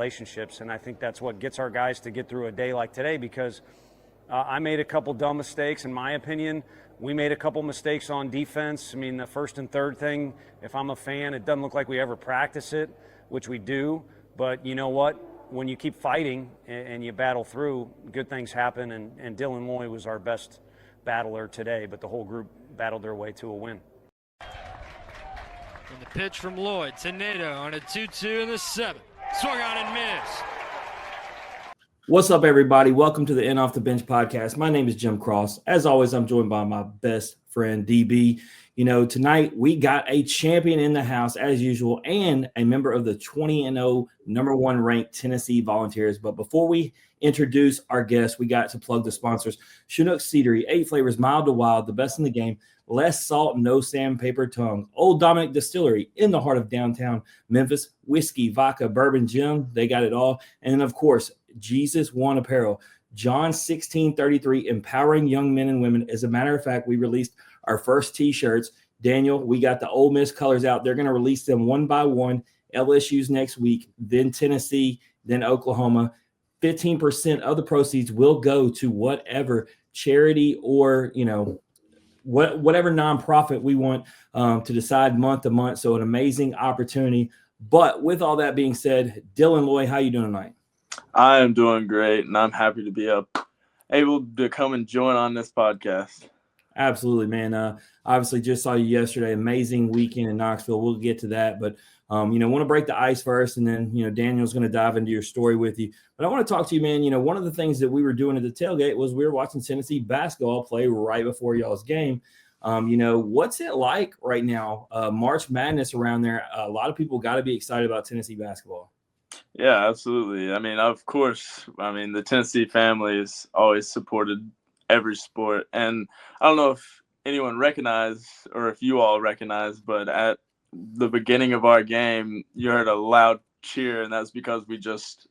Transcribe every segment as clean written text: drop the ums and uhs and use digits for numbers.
relationships. And I think that's what gets our guys to get through a day like today, because I made a couple dumb mistakes, in my opinion. We made a couple mistakes on defense. I mean, the first and third thing, if I'm a fan, it doesn't look like we ever practice it, which we do. But you know what? When you keep fighting and you battle through, good things happen. And Dylan Loy was our best battler today, but the whole group battled their way to a win. And the pitch from Lloyd to Nato on a 2-2 in the 7th. Swung on and missed. What's up, everybody? Welcome to the In Off the Bench podcast. My name is Jim Cross. As always, I'm joined by my best friend, DB. You know, tonight we got a champion in the house, as usual, and a member of the 20-0 number one ranked Tennessee Volunteers. But before we introduce our guests, we got to plug the sponsors. Chinook Cedary, 8 flavors, mild to wild, the best in the game. Less salt, no sandpaper tongue. Old Dominic Distillery in the heart of downtown Memphis. Whiskey, vodka, bourbon, gin, they got it all. And, of course, Jesus One Apparel. John 16:33, empowering young men and women. As a matter of fact, we released our first T-shirts. Daniel, we got the Ole Miss colors out. They're going to release them one by one. LSU's next week, then Tennessee, then Oklahoma. 15% of the proceeds will go to whatever charity or, you know, whatever nonprofit we want to decide month to month. So an amazing opportunity. But with all that being said, Dylan Loy, how you doing tonight? I am doing great, and I'm happy to be able to come and join on this podcast. Absolutely, man. Obviously, just saw you yesterday. Amazing weekend in Knoxville. We'll get to that, but want to break the ice first, and then Daniel's going to dive into your story with you. But I want to talk to you, man. One of the things that we were doing at the tailgate was we were watching Tennessee basketball play right before y'all's game. What's it like right now? March Madness around there. A lot of people got to be excited about Tennessee basketball. Yeah, absolutely. I mean, of course, the Tennessee family has always supported every sport. And I don't know if anyone recognized or if you all recognize, but at the beginning of our game, you heard a loud cheer, and that's because we just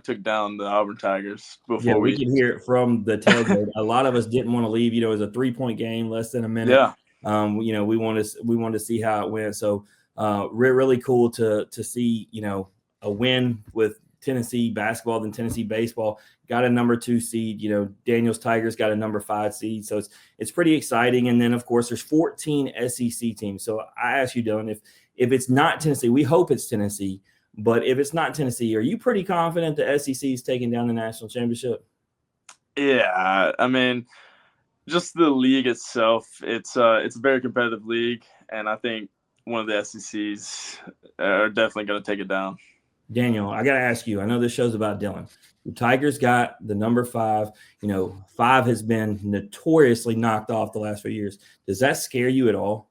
took down the Auburn Tigers before we could hear it from the tailgate. A lot of us didn't want to leave. It was a 3-point game, less than a minute. Yeah. We wanted to see how it went. So really cool to see, a win with Tennessee basketball than Tennessee baseball. Got a number 2 seed. Daniel's Tigers got a number 5 seed. So it's pretty exciting. And then, of course, there's 14 SEC teams. So I ask you, Dylan, if it's not Tennessee, we hope it's Tennessee. But if it's not Tennessee, are you pretty confident the SEC is taking down the national championship? Yeah, just the league itself, it's a very competitive league, and I think one of the SECs are definitely going to take it down. Daniel, I got to ask you, I know this show's about Dylan. The Tigers got the number 5. 5 has been notoriously knocked off the last few years. Does that scare you at all?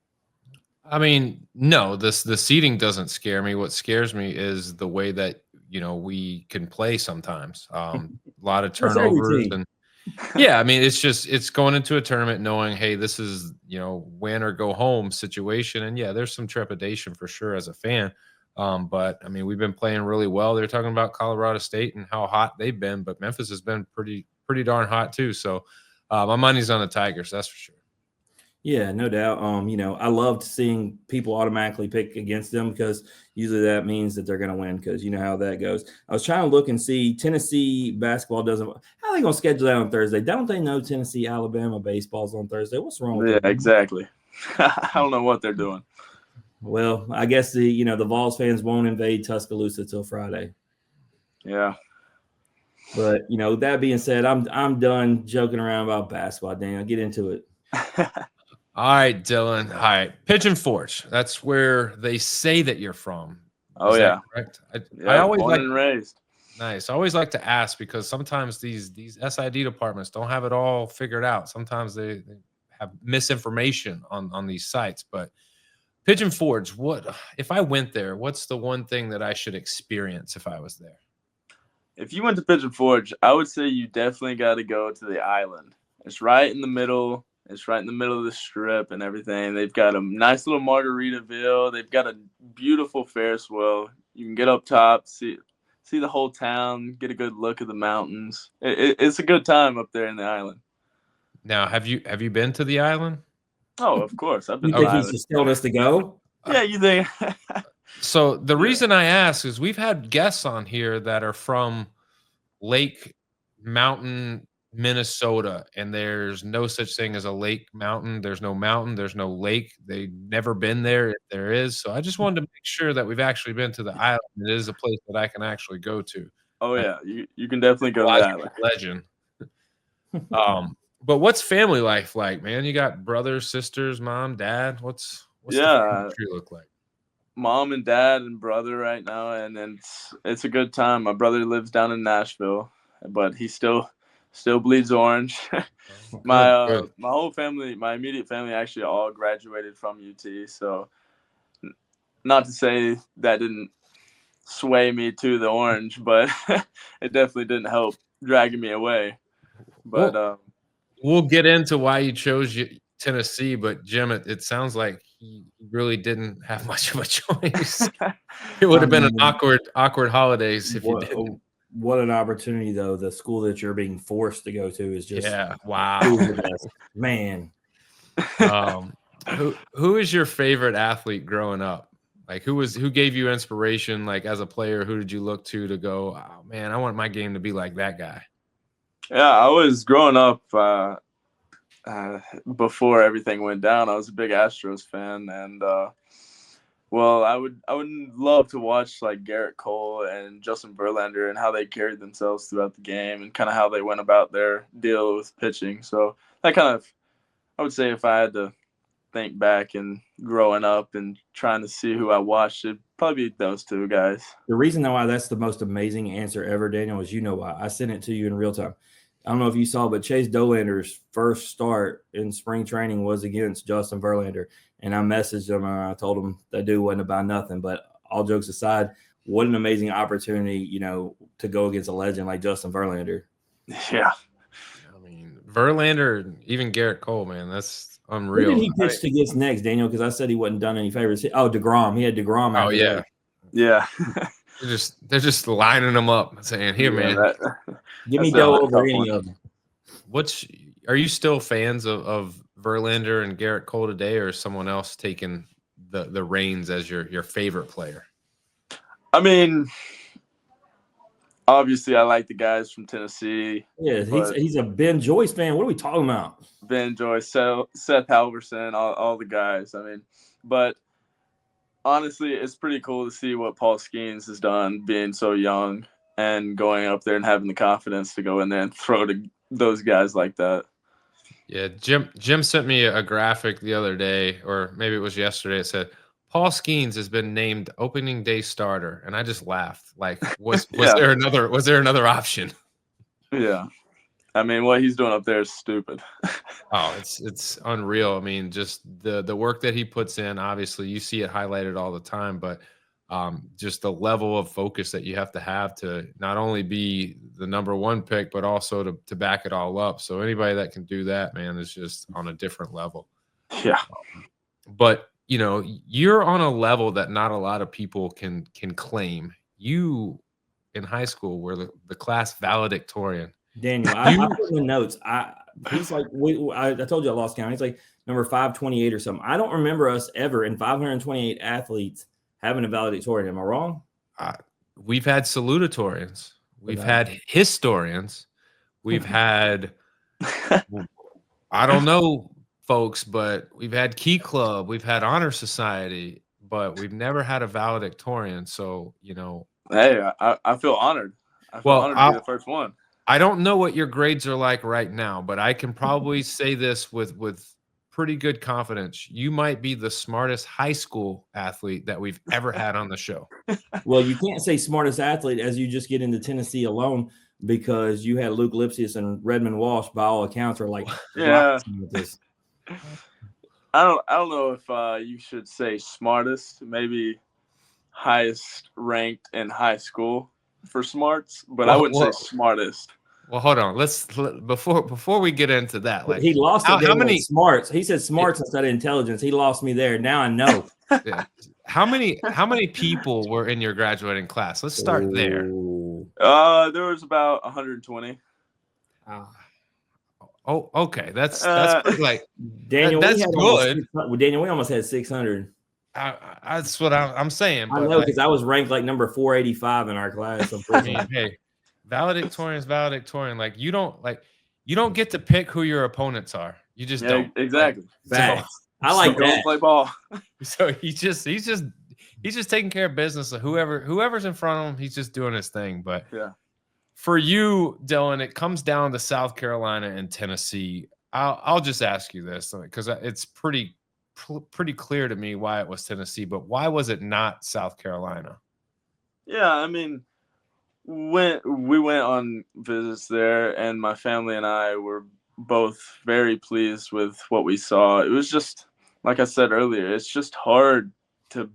No, the seeding doesn't scare me. What scares me is the way that, we can play sometimes. A lot of turnovers. And yeah, it's going into a tournament knowing, hey, this is, win or go home situation. And yeah, there's some trepidation for sure as a fan. But we've been playing really well. They're talking about Colorado State and how hot they've been, but Memphis has been pretty darn hot too. So my money's on the Tigers, that's for sure. Yeah, no doubt. I loved seeing people automatically pick against them because usually that means that they're going to win because you know how that goes. I was trying to look and see Tennessee basketball doesn't. How are they going to schedule that on Thursday? Don't they know Tennessee, Alabama baseball's on Thursday? What's wrong with that? Yeah, exactly. I don't know what they're doing. Well, I guess the Vols fans won't invade Tuscaloosa till Friday. Yeah. But that being said, I'm done joking around about basketball. Daniel, get into it. All right, Dylan. All right, Pigeon Forge. That's where they say that you're from. Oh yeah, correct. I always born and raised. Nice. I always like to ask because sometimes these SID departments don't have it all figured out. Sometimes they have misinformation on these sites, but. Pigeon Forge, what if I went there? What's the one thing that I should experience if I was there? If you went to Pigeon Forge, I would say you definitely got to go to the island. It's right in the middle. It's right in the middle of the strip and everything. They've got a nice little Margaritaville. They've got a beautiful Ferris wheel. You can get up top, see the whole town, get a good look at the mountains. It's a good time up there in the island. Now, have you been to the island? Oh, of course. I've been. You think he's just telling us to go? Yeah, you think? So the reason I ask is we've had guests on here that are from Lake Mountain, Minnesota, and there's no such thing as a lake mountain. There's no mountain, there's no lake. They've never been there if there is. So I just wanted to make sure that we've actually been to the island. It is a place that I can actually go to. Oh yeah, you can definitely go to that. Legend. But what's family life like, man? You got brothers, sisters, mom, dad. What's the family tree look like? Mom and dad and brother right now, and it's a good time. My brother lives down in Nashville, but he still bleeds orange. My whole family, my immediate family, actually all graduated from UT. So, not to say that didn't sway me to the orange, but it definitely didn't help dragging me away. But we'll get into why you chose Tennessee, but Jim, it sounds like he really didn't have much of a choice. It would have been an awkward holidays if you didn't. What an opportunity, though. The school that you're being forced to go to is just wow, man. Who is your favorite athlete growing up? Like who gave you inspiration? Like as a player, who did you look to go, oh man, I want my game to be like that guy? Yeah, I was growing up before everything went down. I was a big Astros fan, and I would love to watch like Garrett Cole and Justin Verlander and how they carried themselves throughout the game and kind of how they went about their deal with pitching. So that kind of, I would say, if I had to think back and growing up and trying to see who I watched, it'd probably be those two guys. The reason why that's the most amazing answer ever, Daniel, is why. I sent it to you in real time. I don't know if you saw, but Chase Dolander's first start in spring training was against Justin Verlander. And I messaged him and I told him that dude wasn't about nothing. But all jokes aside, what an amazing opportunity, to go against a legend like Justin Verlander. Yeah. I mean, Verlander, even Garrett Cole, man, that's unreal. Who did he pitch against next, Daniel? Because I said he wasn't done any favors. Oh, DeGrom. He had DeGrom out. Oh, yeah. Yeah. They're just lining them up saying, here, man. Give me Doe over any of them. Are you still fans of Verlander and Garrett Cole today, or is someone else taking the reins as your favorite player? I mean, obviously, I like the guys from Tennessee. Yeah, he's a Ben Joyce fan. What are we talking about? Ben Joyce, Seth Halverson, all the guys. I mean, but honestly, it's pretty cool to see what Paul Skeens has done, being so young and going up there and having the confidence to go in there and throw to those guys like that. Yeah, Jim sent me a graphic the other day, or maybe it was yesterday. It said Paul Skeens has been named opening day starter, and I just laughed. Like, was there another option? Yeah, I mean, what he's doing up there is stupid. Oh, it's unreal. I mean, just the work that he puts in. Obviously, you see it highlighted all the time, but just the level of focus that you have to not only be the number one pick, but also to back it all up. So anybody that can do that, man, is just on a different level. Yeah. But you're on a level that not a lot of people can claim. You in high school were the class valedictorian. Daniel, I put in the notes. He's like, I told you I lost count. He's like number 528 or something. I don't remember us ever in 528 athletes having a valedictorian. Am I wrong? We've had salutatorians. We've had historians. We've had, I don't know, folks, but we've had Key Club. We've had Honor Society, but we've never had a valedictorian. So, Hey, I feel honored. I feel honored to be the first one. I don't know what your grades are like right now, but I can probably say this with pretty good confidence. You might be the smartest high school athlete that we've ever had on the show. Well, you can't say smartest athlete as you just get into Tennessee alone, because you had Luke Lipsius and Redmond Walsh, by all accounts, are like, yeah. I don't know if you should say smartest, maybe highest ranked in high school for smarts, but I wouldn't say smartest. Well, hold on. Let's before we get into that. Like, he lost how many smarts? He said smarts instead of intelligence. He lost me there. Now I know. Yeah. How many people were in your graduating class? Let's start there. There was about 120. Oh, okay. That's pretty, like Daniel. That's good. Daniel, we almost had 600. That's what I'm saying. I But know, because I was ranked like number 485 in our class. I mean, hey, valedictorian is valedictorian. Like you don't get to pick who your opponents are. You just don't. Exactly. Facts. So, I like go that. play ball. So he's just taking care of business. So whoever's in front of him, he's just doing his thing. But Yeah. for you, Dylan, it comes down to South Carolina and Tennessee. I'll just ask you this because it's pretty clear to me why it was Tennessee, but why was it not South Carolina? Yeah, I mean, when we went on visits there, and my family and I were both very pleased with what we saw. It was just, like I said earlier, it's just hard to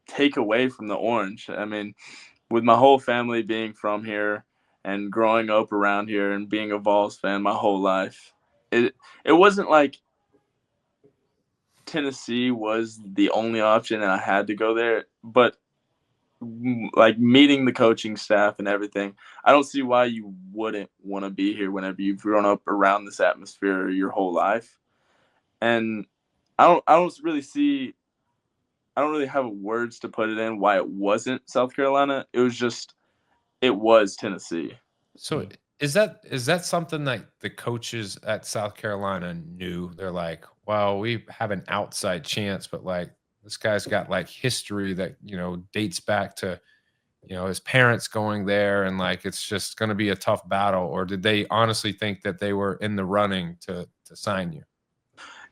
take away from the orange. I mean, with my whole family being from here and growing up around here and being a Vols fan my whole life, it wasn't like Tennessee was the only option and I had to go there, but like meeting the coaching staff and everything, I don't see why you wouldn't want to be here whenever you've grown up around this atmosphere your whole life. And I don't really have words to put it in why it wasn't South Carolina. It was Tennessee. So is that something that the coaches at South Carolina knew? They're like, well, we have an outside chance, but like this guy's got like history that, dates back to, his parents going there, and like it's just going to be a tough battle. Or did they honestly think that they were in the running to sign you?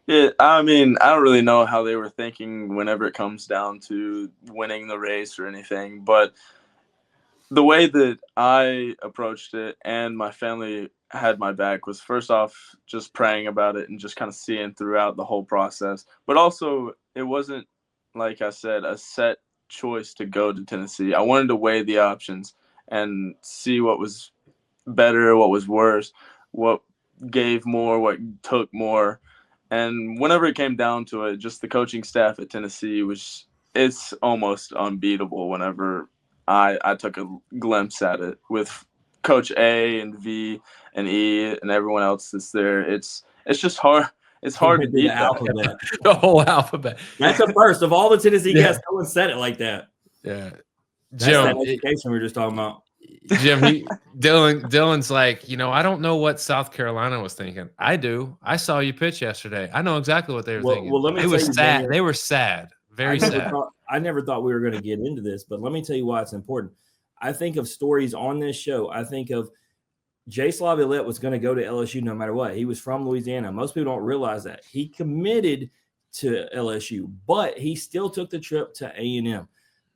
Yeah, I mean, I don't really know how they were thinking whenever it comes down to winning the race or anything, but the way that I approached it and my family had my back was, first off, just praying about it and just kind of seeing throughout the whole process. But also, it wasn't, like I said, a set choice to go to Tennessee. I wanted to weigh the options and see what was better, what was worse, what gave more, what took more. And whenever it came down to it, just the coaching staff at Tennessee it's almost unbeatable whenever I took a glimpse at it with Coach A and V and E and everyone else that's there. It's just hard. It's hard to beat the alphabet. The whole alphabet. That's a first of all the Tennessee guests. No one said it like that. Yeah, That's Jim. that education we were just talking about. Jim, Dylan's like, I don't know what South Carolina was thinking. I do. I saw you pitch yesterday. I know exactly what they were thinking. Well, let me they tell were you, sad. Daniel, they were sad. Very sad. I never thought we were going to get into this, but let me tell you why it's important. I think of stories on this show. I think of Jay Slaviolette was going to go to LSU no matter what. He was from Louisiana. Most people don't realize that. He committed to LSU, but he still took the trip to A&M.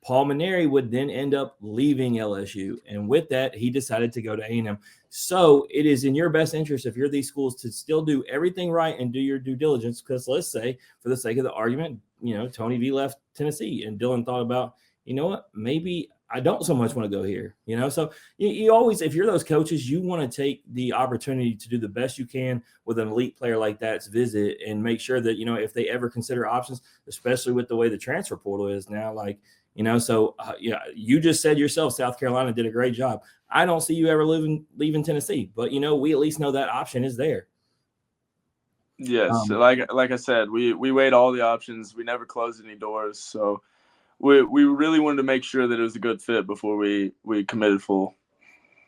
Paul Maneri would then end up leaving LSU, and with that, he decided to go to A&M. So it is in your best interest, if you're these schools, to still do everything right and do your due diligence, because let's say, for the sake of the argument, Tony V left Tennessee, and Dylan thought about, maybe I don't so much want to go here, So you always, if you're those coaches, you want to take the opportunity to do the best you can with an elite player like that's visit and make sure that, if they ever consider options, especially with the way the transfer portal is now, you just said yourself, South Carolina did a great job. I don't see you ever leaving Tennessee, but, we at least know that option is there. Yes. Like I said, we weighed all the options. We never closed any doors. So we really wanted to make sure that it was a good fit before we committed full.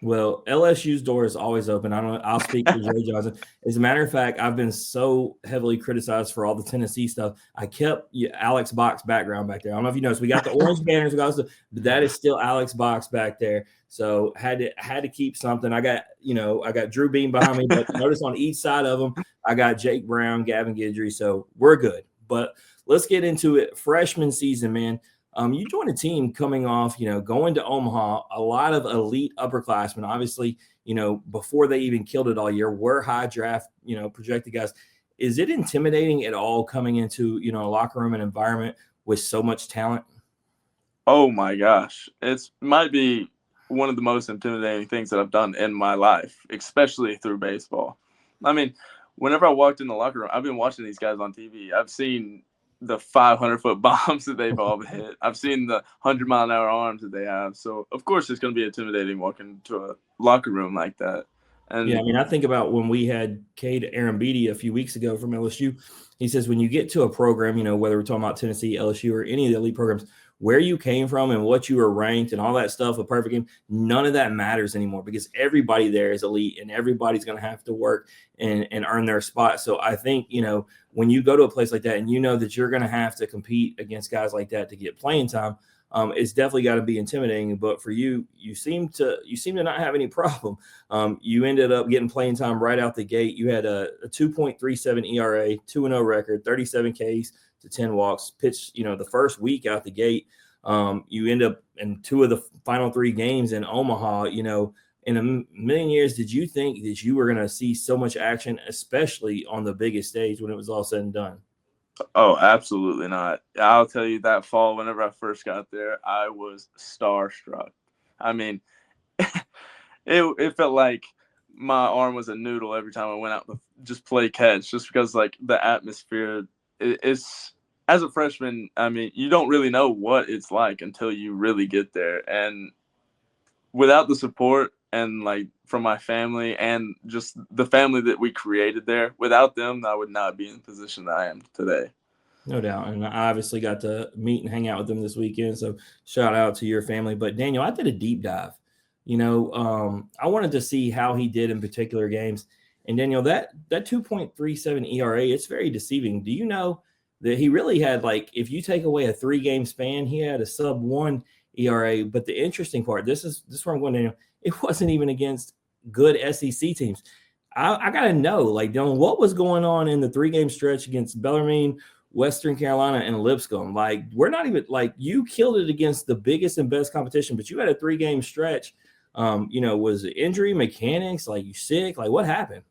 Well, LSU's door is always open. I'll speak for Jay Johnson. As a matter of fact, I've been so heavily criticized for all the Tennessee stuff. I kept Alex Box background back there. I don't know if you noticed. We got the orange banners, but that is still Alex Box back there. So had to keep something. I got Drew Beam behind me, but notice on each side of them, I got Jake Brown, Gavin Guidry. So we're good. But let's get into it. Freshman season, man. You joined a team coming off, going to Omaha, a lot of elite upperclassmen, obviously, before they even killed it all year, were high draft, projected guys. Is it intimidating at all coming into, a locker room and environment with so much talent? Oh my gosh. It might be one of the most intimidating things that I've done in my life, especially through baseball. I mean, whenever I walked in the locker room, I've been watching these guys on TV. I've seen the 500-foot bombs that they've all hit. I've seen the 100-mile-an-hour arms that they have. So, of course, it's going to be intimidating walking to a locker room like that. And yeah, I mean, I think about when we had Cade Arambidi a few weeks ago from LSU. He says when you get to a program, whether we're talking about Tennessee, LSU, or any of the elite programs, where you came from and what you were ranked and all that stuff, a perfect game, none of that matters anymore because everybody there is elite and everybody's going to have to work and earn their spot. So I think, when you go to a place like that and you know that you're going to have to compete against guys like that to get playing time, it's definitely got to be intimidating. But for you, you seem to not have any problem. You ended up getting playing time right out the gate. You had a 2.37 ERA, 2-0 record, 37 Ks to 10 walks. Pitched, the first week out the gate. You end up in 2 of the final 3 games in Omaha. In a million years, did you think that you were going to see so much action, especially on the biggest stage when it was all said and done? Oh, absolutely not. I'll tell you that fall, whenever I first got there, I was starstruck. I mean, it felt like my arm was a noodle every time I went out to just play catch, just because like the atmosphere is, as a freshman, I mean, you don't really know what it's like until you really get there. And without the support and like from my family and just the family that we created there, without them, I would not be in the position that I am today. No doubt. And I obviously got to meet and hang out with them this weekend. So shout out to your family. But Daniel, I did a deep dive. I wanted to see how he did in particular games. And Daniel, that 2.37 ERA, it's very deceiving. Do you know that he really had, like, if you take away a 3-game span, he had a sub-1 ERA. But the interesting part, this is where I'm going, Daniel, it wasn't even against good SEC teams. I got to know, like, Dylan, what was going on in the 3-game stretch against Bellarmine, Western Carolina, and Lipscomb? Like, we're not even, like, you killed it against the biggest and best competition, but you had a 3-game stretch. Was it injury, mechanics, like you sick? Like, what happened?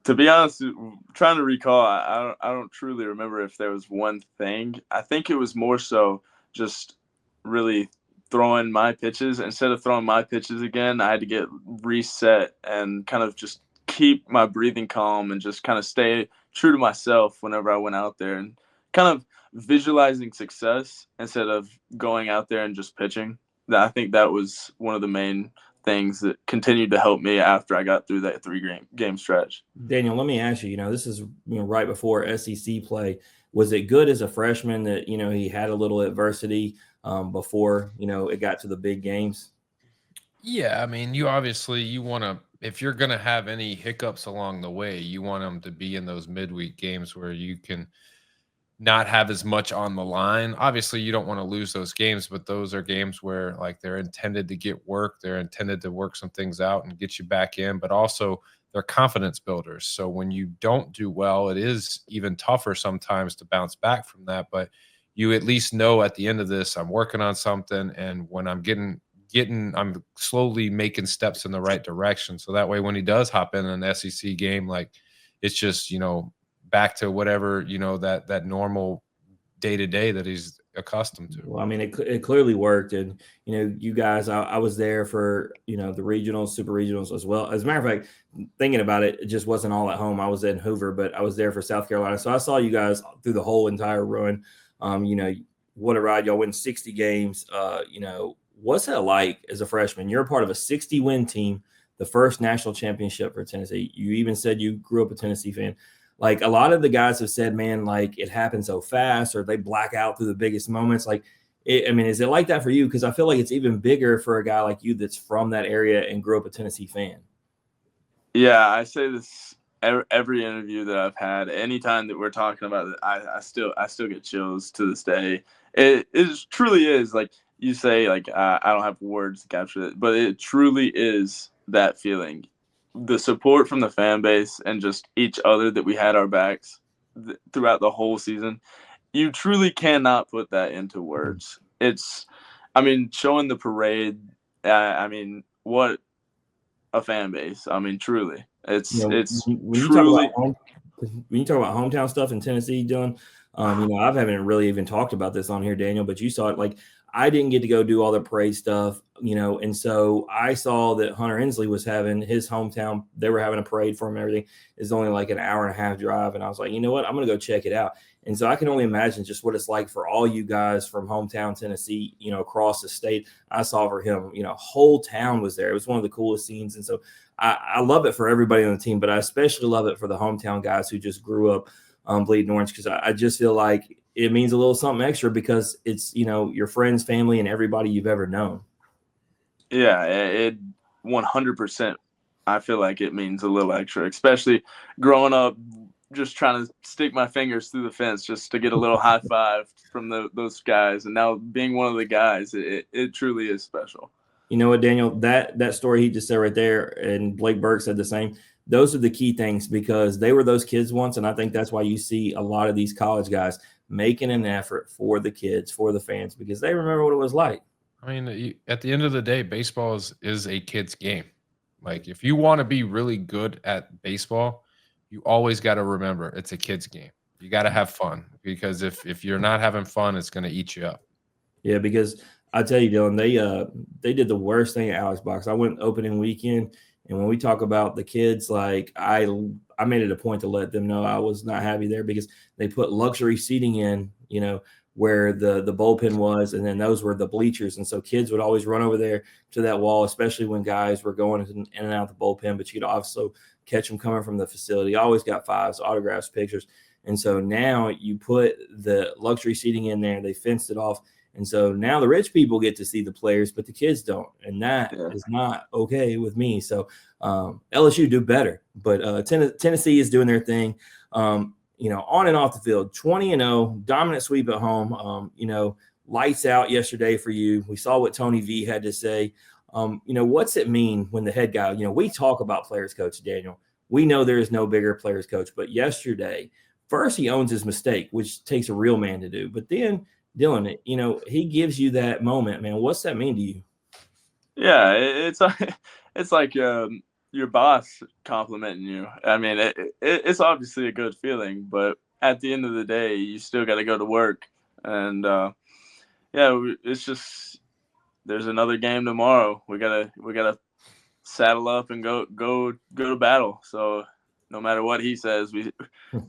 To be honest, trying to recall, I don't truly remember if there was one thing. I think it was more so just really throwing my pitches. Instead of throwing my pitches again, I had to get reset and kind of just keep my breathing calm and just kind of stay true to myself whenever I went out there and kind of visualizing success instead of going out there and just pitching. I think that was one of the main things that continued to help me after I got through that 3-game stretch. Daniel, let me ask you, this is right before SEC play. Was it good as a freshman that, he had a little adversity before, it got to the big games? Yeah, I mean, you want to, if you're going to have any hiccups along the way, you want them to be in those midweek games where you can not have as much on the line. Obviously, you don't want to lose those games, but those are games where like they're intended to get work. They're intended to work some things out and get you back in, but also they're confidence builders. So when you don't do well, it is even tougher sometimes to bounce back from that. But you at least know at the end of this, I'm working on something. And when I'm I'm slowly making steps in the right direction. So that way, when he does hop in an SEC game, like it's just, back to whatever, that normal day-to-day that he's accustomed to. Well, I mean, it clearly worked. And, you guys, I was there for, the regionals, super regionals as well. As a matter of fact, thinking about it, it just wasn't all at home. I was in Hoover, but I was there for South Carolina. So I saw you guys through the whole entire run. What a ride. Y'all win 60 games. What's that like as a freshman? You're a part of a 60-win team, the first national championship for Tennessee. You even said you grew up a Tennessee fan. Like, a lot of the guys have said, man, like, it happened so fast, or they black out through the biggest moments. Like, is it like that for you? Because I feel like it's even bigger for a guy like you that's from that area and grew up a Tennessee fan. Yeah, I say this every interview that I've had. Anytime that we're talking about it, I still get chills to this day. It truly is, like you say, like I don't have words to capture it, but it truly is that feeling. The support from the fan base and just each other that we had our backs throughout the whole season, you truly cannot put that into words. Showing the parade, what a fan base. Truly. It's truly. When you talk about hometown stuff in Tennessee, Dylan, I haven't really even talked about this on here, Daniel, but you saw it. Like, I didn't get to go do all the parade stuff, and so I saw that Hunter Inslee was having his hometown. They were having a parade for him and everything. It's only like an hour and a half drive. And I was like, you know what? I'm going to go check it out. And so I can only imagine just what it's like for all you guys from hometown Tennessee, across the state. I saw for him, whole town was there. It was one of the coolest scenes. And so I love it for everybody on the team, but I especially love it for the hometown guys who just grew up bleeding orange, because I just feel like it means a little something extra because it's, your friends, family, and everybody you've ever known. Yeah, it 100%. I feel like it means a little extra, especially growing up, just trying to stick my fingers through the fence just to get a little high five from those guys. And now being one of the guys, it truly is special. You know what, Daniel, that story he just said right there, and Blake Burke said the same. Those are the key things, because they were those kids once. And I think that's why you see a lot of these college guys making an effort for the kids, for the fans, because they remember what it was like. I mean, at the end of the day, baseball is a kid's game. Like, if you want to be really good at baseball, you always got to remember it's a kid's game. You got to have fun, because if you're not having fun, it's going to eat you up. Yeah, because I tell you, Dylan, they did the worst thing at Alex Box. I went opening weekend, and when we talk about the kids, like I made it a point to let them know I was not happy there, because they put luxury seating in, where the bullpen was, and then those were the bleachers. And so kids would always run over there to that wall, especially when guys were going in and out the bullpen, but you could also catch them coming from the facility. Always got fives, autographs, pictures. And so now you put the luxury seating in there, they fenced it off. And so now the rich people get to see the players, but the kids don't. And that is not okay with me. So LSU do better, but Tennessee is doing their thing. On and off the field, 20-0, dominant sweep at home. Lights out yesterday for you. We saw what Tony V had to say. What's it mean when the head guy, we talk about players coach, Daniel. We know there is no bigger players coach, but yesterday, first he owns his mistake, which takes a real man to do. But then, Dylan, he gives you that moment, man. What's that mean to you? Yeah, it's like your boss complimenting you. I mean, it's obviously a good feeling, but at the end of the day, you still got to go to work. And it's just, there's another game tomorrow. We gotta saddle up and go to battle. So no matter what he says,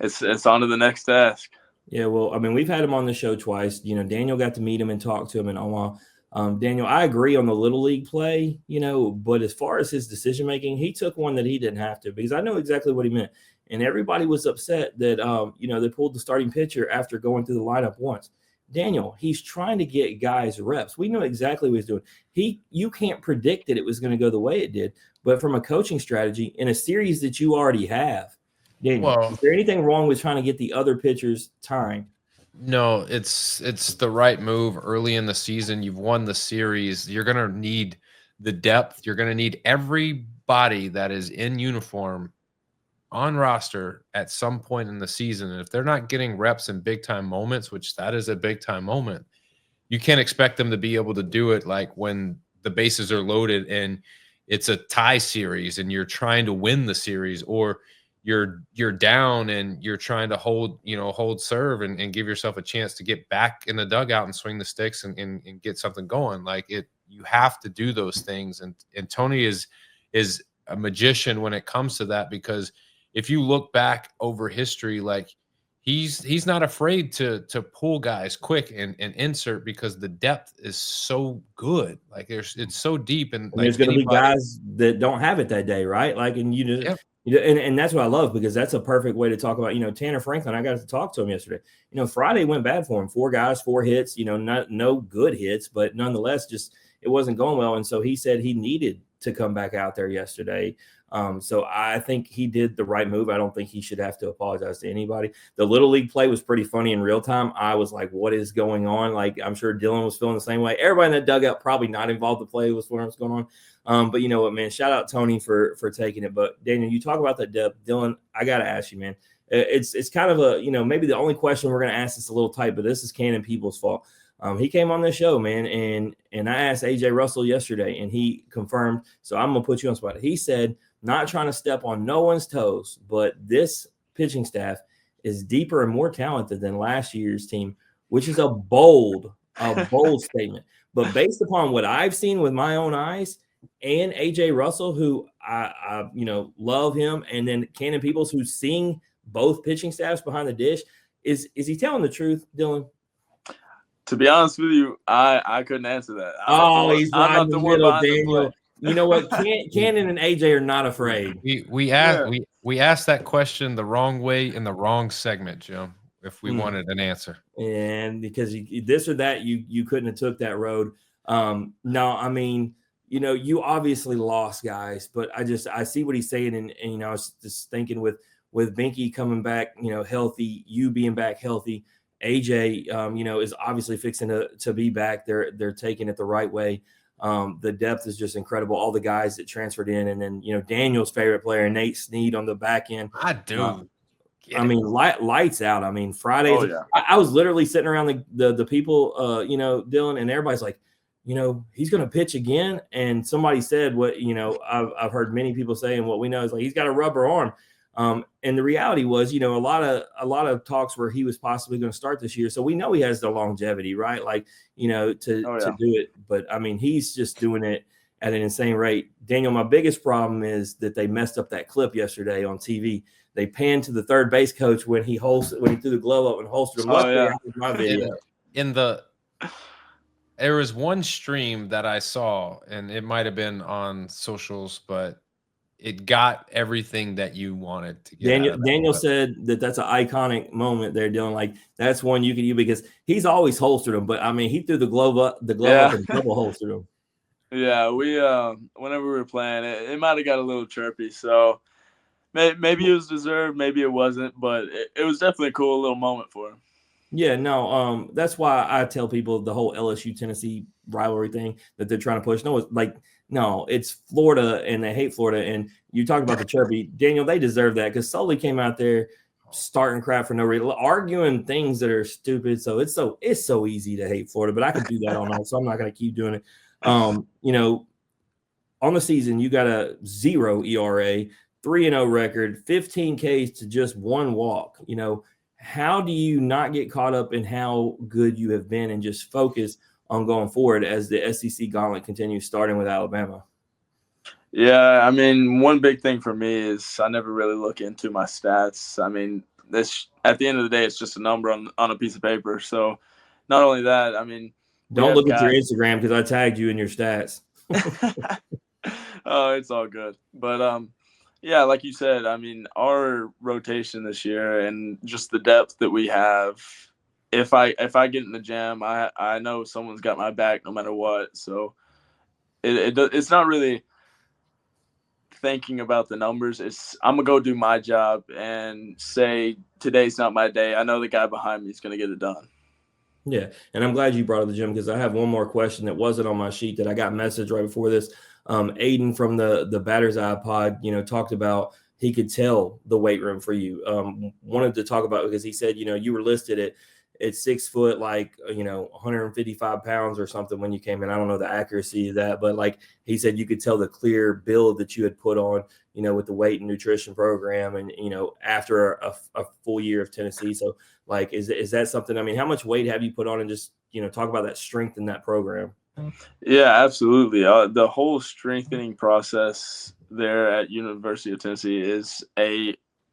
it's on to the next task. Yeah, well, I mean, we've had him on the show twice. Daniel got to meet him and talk to him in Omaha. Daniel, I agree on the Little League play, but as far as his decision-making, he took one that he didn't have to, because I know exactly what he meant. And everybody was upset that, they pulled the starting pitcher after going through the lineup once. Daniel, he's trying to get guys reps. We know exactly what he's doing. You can't predict that it was going to go the way it did, but from a coaching strategy in a series that you already have, Daniel, is there anything wrong with trying to get the other pitchers time? No, it's the right move early in the season. You've won the series. You're going to need the depth. You're going to need everybody that is in uniform on roster at some point in the season. And if they're not getting reps in big time moments, which that is a big time moment, you can't expect them to be able to do it like when the bases are loaded and it's a tie series and you're trying to win the series, or you're down and you're trying to hold serve and give yourself a chance to get back in the dugout and swing the sticks and get something going. Like you have to do those things. And Tony is a magician when it comes to that, because if you look back over history, like he's not afraid to pull guys quick and insert, because the depth is so good. Like it's so deep, and like there's going to be guys that don't have it that day, right? Like, and and that's what I love, because that's a perfect way to talk about, Tanner Franklin. I got to talk to him yesterday. Friday went bad for him. 4 guys, 4 hits, no good hits, but nonetheless, just it wasn't going well. And so he said he needed to come back out there yesterday. So I think he did the right move. I don't think he should have to apologize to anybody. The Little League play was pretty funny in real time. I was like, what is going on? Like, I'm sure Dylan was feeling the same way. Everybody in that dugout probably not involved in the play was what was going on. But you know what, man, shout out Tony for taking it. But Daniel, you talk about that depth. Dylan, I got to ask you, man, it's kind of a, maybe the only question we're going to ask is a little tight, but this is Cannon Peoples' fault. He came on this show, man, and I asked AJ Russell yesterday, and he confirmed. So I'm gonna put you on the spot. He said, not trying to step on no one's toes, but this pitching staff is deeper and more talented than last year's team, which is a bold a bold statement. But based upon what I've seen with my own eyes, and AJ Russell, who I love him, and then Cannon Peoples, who's seeing both pitching staffs behind the dish, is he telling the truth, Dylan? To be honest with you, I couldn't answer that. He's right in the middle, Daniel. You know what? Cannon and AJ are not afraid. We asked that question the wrong way in the wrong segment, Jim. If we wanted an answer, and because this or that, you couldn't have took that road. No, I mean, you obviously lost, guys, but I see what he's saying, and I was just thinking with Binky coming back, healthy, you being back healthy, AJ, is obviously fixing to be back. They're taking it the right way. The depth is just incredible. All the guys that transferred in, and then Daniel's favorite player, Nate Snead, on the back end. I do. Lights out. I mean, Fridays. Oh, yeah. I was literally sitting around the people, Dylan, and everybody's like, he's going to pitch again. And somebody said what, I've heard many people say, and what we know is like he's got a rubber arm. And the reality was, a lot of talks where he was possibly going to start this year. So we know he has the longevity, right? Like, to do it. But I mean, he's just doing it at an insane rate. Daniel, my biggest problem is that they messed up that clip yesterday on TV. They panned to the third base coach when he threw the glove up and holstered him. My video. There was one stream that I saw, and it might have been on socials, but it got everything that you wanted to get. Daniel said that's an iconic moment there, Dylan. Like that's one you can use because he's always holstered him, but I mean he threw the glove up and double holstered him. Yeah, we whenever we were playing, it might have got a little chirpy, so maybe it was deserved, maybe it wasn't, but it was definitely a cool little moment for him. Yeah, no, that's why I tell people the whole LSU Tennessee rivalry thing that they're trying to push. No, it's Florida, and they hate Florida. And you talk about the chirpy, Daniel, they deserve that because Sully came out there starting crap for no reason, arguing things that are stupid. So it's so easy to hate Florida, but I could do that all night, so I'm not going to keep doing it. On the season, you got a 0 ERA, 3-0 record, 15 Ks to just 1 walk. How do you not get caught up in how good you have been and just focus on going forward as the SEC gauntlet continues, starting with Alabama? Yeah, I mean, one big thing for me is I never really look into my stats. I mean, this at the end of the day, it's just a number on a piece of paper. So not only that, I mean, don't look at your Instagram because I tagged you in your stats. Oh, it's all good. But yeah, like you said, I mean, our rotation this year and just the depth that we have. If I get in the jam, I know someone's got my back no matter what. So it's not really thinking about the numbers. I'm gonna go do my job and say today's not my day. I know the guy behind me is gonna get it done. Yeah, and I'm glad you brought up the gym because I have one more question that wasn't on my sheet that I got messaged right before this. Aiden from the Batter's Eye Pod, talked about he could tell the weight room for you. Wanted to talk about because he said, you were listed at 6 foot, 155 pounds or something when you came in. I don't know the accuracy of that, but like he said, you could tell the clear build that you had put on, with the weight and nutrition program and, after a full year of Tennessee. So like, is that something, I mean, how much weight have you put on and just, talk about that strength in that program? Yeah, absolutely. The whole strengthening process there at University of Tennessee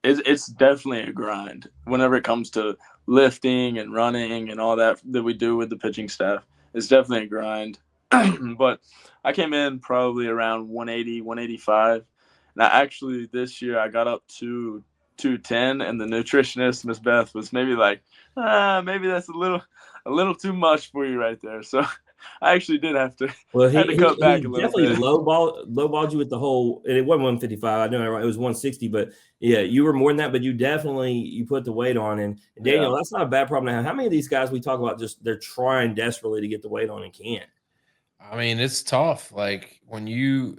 it's definitely a grind whenever it comes to lifting and running and all that we do with the pitching staff. It's definitely a grind. But I came in probably around 180, 185. And actually this year I got up to 210, and the nutritionist, Miss Beth, was maybe like, maybe that's a little too much for you right there. So I actually did have to cut back a little definitely bit. Lowballed you with the whole, and it wasn't 155. I know it was 160, but yeah, you were more than that, but you put the weight on. And Daniel, That's not a bad problem to have. How many of these guys we talk about just they're trying desperately to get the weight on and can't? I mean, it's tough. Like when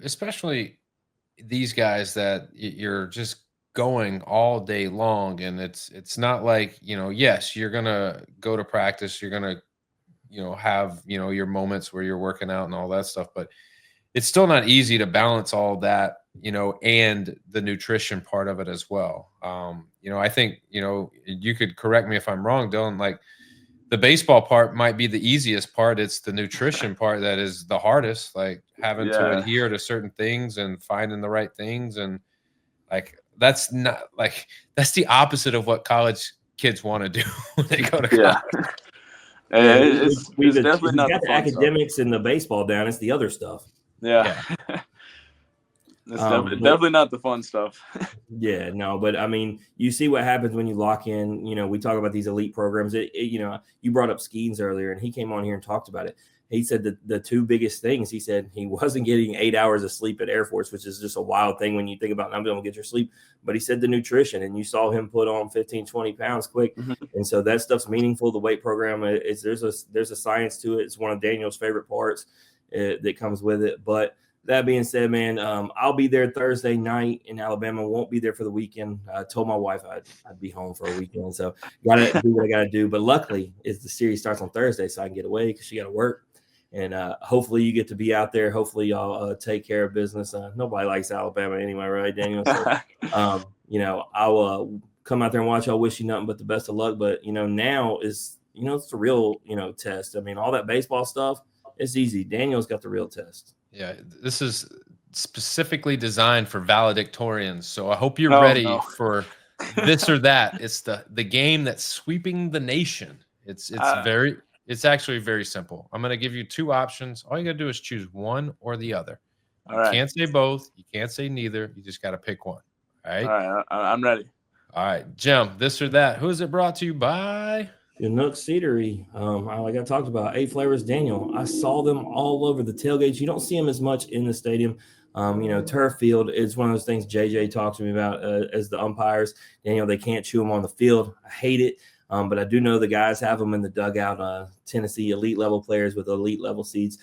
especially these guys that you're just going all day long, and it's not like, yes, you're going to go to practice, you're going to have, your moments where you're working out and all that stuff, but it's still not easy to balance all that, and the nutrition part of it as well. I think, you could correct me if I'm wrong, Dylan, like the baseball part might be the easiest part. It's the nutrition part that is the hardest, like having to adhere to certain things and finding the right things. And like, that's the opposite of what college kids want to do when they go to college. It's definitely not the academics and the baseball down. It's the other stuff. Yeah. It's definitely not the fun stuff. Yeah, no, but I mean, you see what happens when you lock in. We talk about these elite programs. You brought up Skeens earlier, and he came on here and talked about it. He said that the two biggest things, he said he wasn't getting 8 hours of sleep at Air Force, which is just a wild thing when you think about not being able to get your sleep. But he said the nutrition, and you saw him put on 15, 20 pounds quick. And so that stuff's meaningful. The weight program, there's a science to it. It's one of Daniel's favorite parts that comes with it. But that being said, man, I'll be there Thursday night in Alabama. Won't be there for the weekend. I told my wife I'd be home for a weekend, so gotta do what I gotta do. But luckily, the series starts on Thursday, so I can get away because she got to work. And hopefully, you get to be out there. Hopefully, y'all take care of business. Nobody likes Alabama anyway, right, Daniel? So, I'll come out there and watch. I'll wish you nothing but the best of luck. But now is it's the real test. I mean, all that baseball stuff, it's easy. Daniel's got the real test. Yeah, this is specifically designed for valedictorians. So I hope you're ready for this or that. It's the game that's sweeping the nation. It's actually very simple. I'm going to give you two options. All you got to do is choose one or the other. You can't say both. You can't say neither. You just got to pick one. All right. All right. I'm ready. All right, Jim, this or that. Who is it brought to you by? Nook Ceadery. Like I talked about, 8 flavors. Daniel, I saw them all over the tailgates. You don't see them as much in the stadium. Turf field is one of those things JJ talks to me about as the umpires. Daniel, they can't chew them on the field. I hate it. But I do know the guys have them in the dugout. Tennessee elite level players with elite level seats.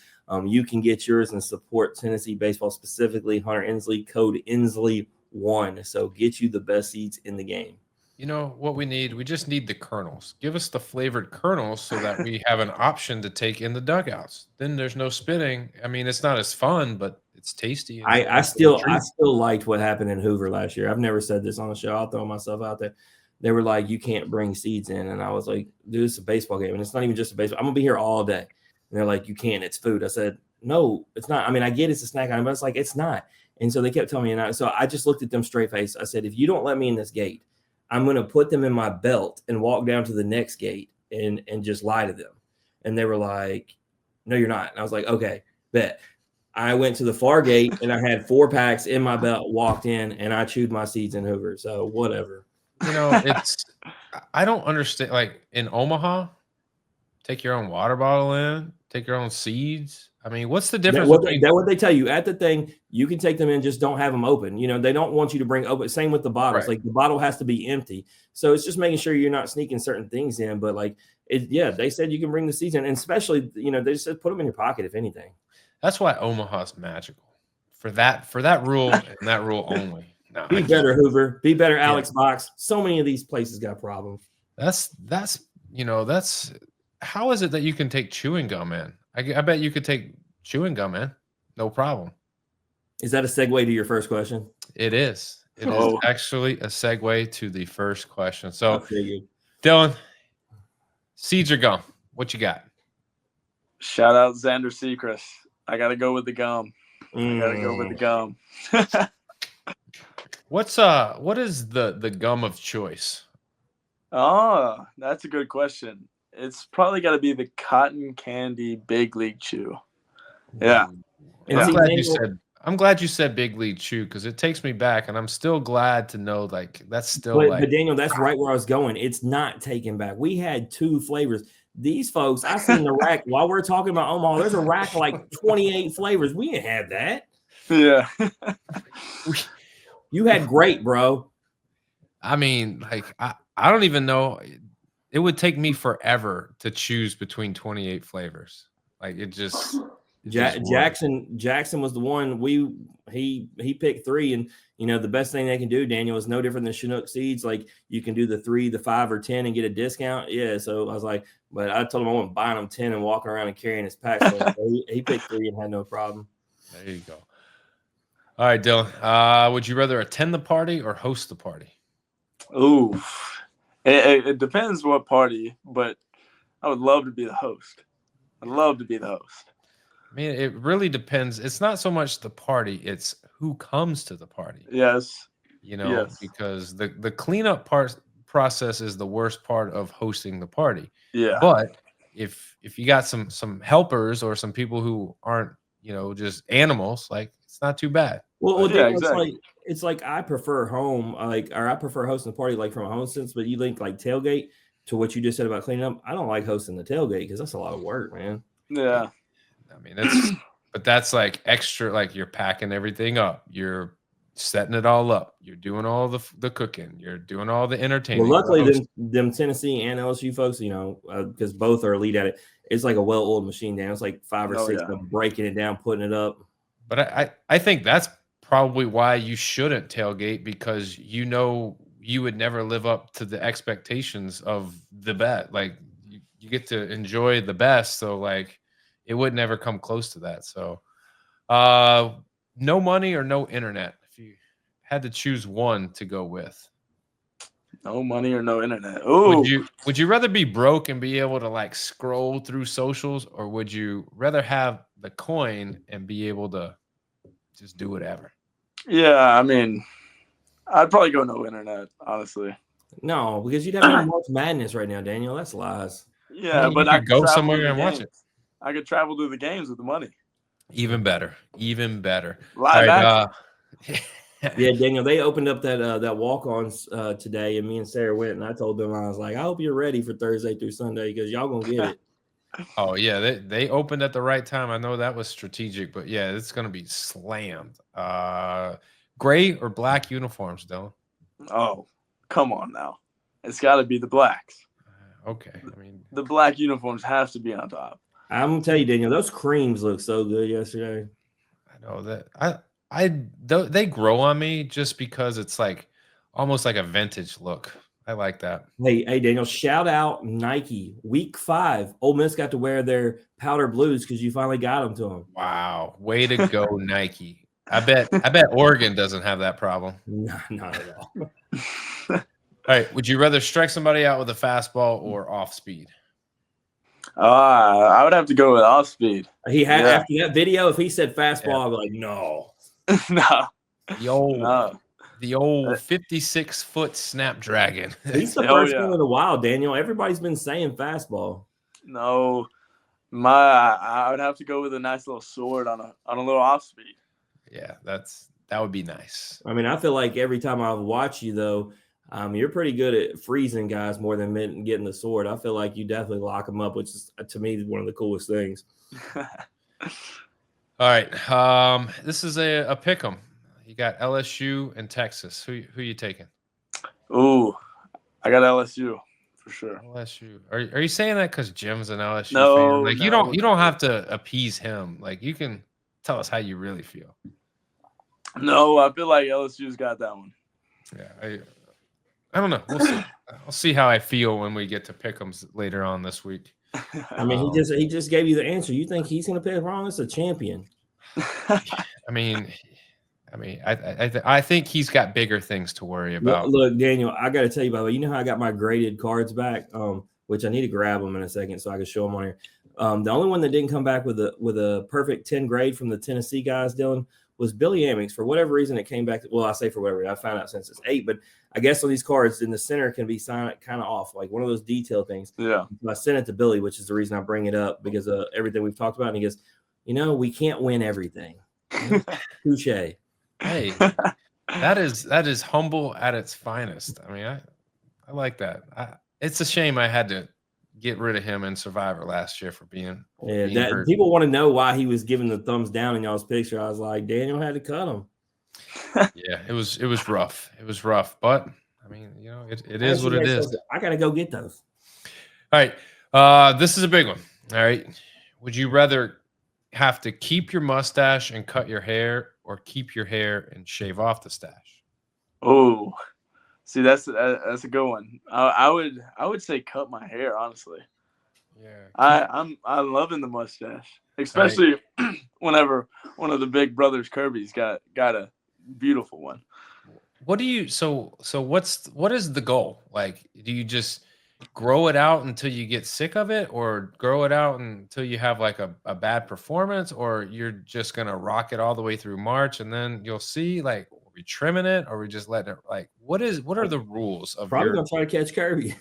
You can get yours and support Tennessee baseball, specifically Hunter Inslee, code Inslee1. So get you the best seats in the game. You know what we need? We just need the kernels. Give us the flavored kernels so that we have an option to take in the dugouts. Then there's no spitting. I mean, it's not as fun, but it's tasty. I still liked what happened in Hoover last year. I've never said this on the show. I'll throw myself out there. They were like, you can't bring seeds in. And I was like, dude, it's a baseball game. And it's not even just a baseball. I'm going to be here all day. And they're like, you can't. It's food. I said, no, it's not. I mean, I get it's a snack item, but it's like, it's not. And so they kept telling me. And so I just looked at them straight face. I said, if you don't let me in this gate, I'm going to put them in my belt and walk down to the next gate and just lie to them. And they were like, no, you're not. And I was like, okay, bet. I went to the far gate and I had 4 packs in my belt, walked in, and I chewed my seeds in Hoover. So whatever. I don't understand. Like in Omaha, take your own water bottle in, take your own seeds. I mean, what's the difference? That's what they tell you at the thing. You can take them in, just don't have them open. They don't want you to bring open. Same with the bottles. Right. Like the bottle has to be empty. So it's just making sure you're not sneaking certain things in. But they said you can bring the seeds in, and especially, they just said put them in your pocket if anything. That's why Omaha's magical for that rule and that rule only. No, be better, Hoover. Be better, Alex Box. So many of these places got problems. That's how is it that you can take chewing gum in? I bet you could take chewing gum in. No problem. Is that a segue to your first question? It is. It is actually a segue to the first question. So, Dylan, seeds or gum? What you got? Shout out Xander Sechrist. I got to go with the gum. What is the gum of choice? Oh, that's a good question. It's probably got to be the cotton candy Big League Chew. Yeah. I'm glad you said Big League Chew because it takes me back, and I'm still glad to know that's still. But Daniel, that's right where I was going. It's not taken back. We had 2 flavors. These folks, I seen the rack while we're talking about Omaha. There's a rack like 28 flavors. We didn't have that. Yeah. You had great, bro. I mean, I don't even know. It would take me forever to choose between 28 flavors. Like it just Jackson was the one he picked 3, and the best thing they can do, Daniel, is no different than Chinook seeds. Like you can do the 3, the 5, or 10 and get a discount. Yeah, so I was like, but I told him I wasn't buying them 10 and walking around and carrying his pack. So he picked 3 and had no problem. There you go. All right, Dylan. Would you rather attend the party or host the party? Ooh. It depends what party, but I would love to be the host. I'd love to be the host. I mean, it really depends. It's not so much the party; it's who comes to the party. Yes. Yes. Because the cleanup process is the worst part of hosting the party. Yeah. But if you got some helpers or some people who aren't, just animals, like it's not too bad. Well, yeah, exactly. It's like I prefer home, or I prefer hosting the party like from a home sense. But you link like tailgate to what you just said about cleaning up. I don't like hosting the tailgate because that's a lot of work, man. Yeah. I mean, that's like extra. Like you're packing everything up. You're setting it all up. You're doing all the cooking. You're doing all the entertaining. Well, luckily, them Tennessee and LSU folks, because both are elite at it. It's like a well-oiled machine. Down. It's like 5 or 6 of them breaking it down, putting it up. But I think that's probably why you shouldn't tailgate, because you would never live up to the expectations of the bet. Like you get to enjoy the best, so like it would never come close to that. So, no money or no internet. If you had to choose one to go with, no money or no internet. Oh, would you rather be broke and be able to like scroll through socials, or would you rather have the coin and be able to just do whatever? Yeah, I mean, I'd probably go no internet, honestly. No, because you'd have no March Madness right now, Daniel. That's lies. Yeah, but I could go somewhere and watch it. I could travel to the games with the money. Even better. Live action. Yeah, Daniel, they opened up that walk-ons today, and me and Sarah went, and I told them, I was like, I hope you're ready for Thursday through Sunday because y'all gonna get it. Oh yeah, they opened at the right time. I know that was strategic, but yeah, it's gonna be slammed. Gray or black uniforms, Dylan? Oh, come on now, it's got to be the blacks. Okay, I mean the black uniforms have to be on top. I'm gonna tell you, Daniel, those creams look so good yesterday. I know that they grow on me just because it's like almost like a vintage look. I like that. Hey, Daniel, shout out Nike. Week 5, Ole Miss got to wear their powder blues because you finally got them to them. Wow, way to go, Nike. I bet Oregon doesn't have that problem. No, not at all. All right, would you rather strike somebody out with a fastball or off speed? I would have to go with off speed. After that video, if he said fastball, I'd be like, no. No. The old 56-foot Snapdragon. He's the first one in a while, Daniel. Everybody's been saying fastball. No, I would have to go with a nice little sword on a little off speed. Yeah, that would be nice. I mean, I feel like every time I watch you, though, you're pretty good at freezing guys more than getting the sword. I feel like you definitely lock them up, which is, to me, one of the coolest things. All right. This is a pick 'em. You got LSU and Texas. Who you taking? Ooh, I got LSU for sure. LSU. Are you saying that because Jim's an LSU fan? Like you don't have to appease him. Like you can tell us how you really feel. No, I feel like LSU's got that one. Yeah, I don't know. We'll see. I'll see how I feel when we get to pick 'em later on this week. I mean, he just gave you the answer. You think he's going to pick wrong? It's a champion. I mean, I think he's got bigger things to worry about. Look, Daniel, I got to tell you, by the way, you know how I got my graded cards back, which I need to grab them in a second so I can show them on here. The only one that didn't come back with a perfect 10 grade from the Tennessee guys, Dylan, was Billy Amix. For whatever reason, it came back. I say for whatever reason. I found out since it's 8, but I guess on these cards in the center can be signed kind of off, like one of those detail things. Yeah. I sent it to Billy, which is the reason I bring it up because of everything we've talked about. And he goes, we can't win everything. Touche. Hey, that is humble at its finest. I mean, I like that. It's a shame I had to get rid of him in Survivor last year for being hurt. People want to know why he was giving the thumbs down in y'all's picture. I was like, Daniel had to cut him. Yeah, it was rough. It was rough, but I mean, it is what it is. I gotta go get those. All right, this is a big one. All right, would you rather have to keep your mustache and cut your hair, or keep your hair and shave off the stash? Oh, see, that's a good one. I would say cut my hair, honestly. Yeah, I'm loving the mustache, especially whenever one of the big brothers, Kirby's got a beautiful one. What do you? So what is the goal? Like, do you just grow it out until you get sick of it, or grow it out until you have like a bad performance, or you're just going to rock it all the way through March and then you'll see, like, are we trimming it or are we just letting it, like, what are the rules of Probably your, gonna try to catch Kirby.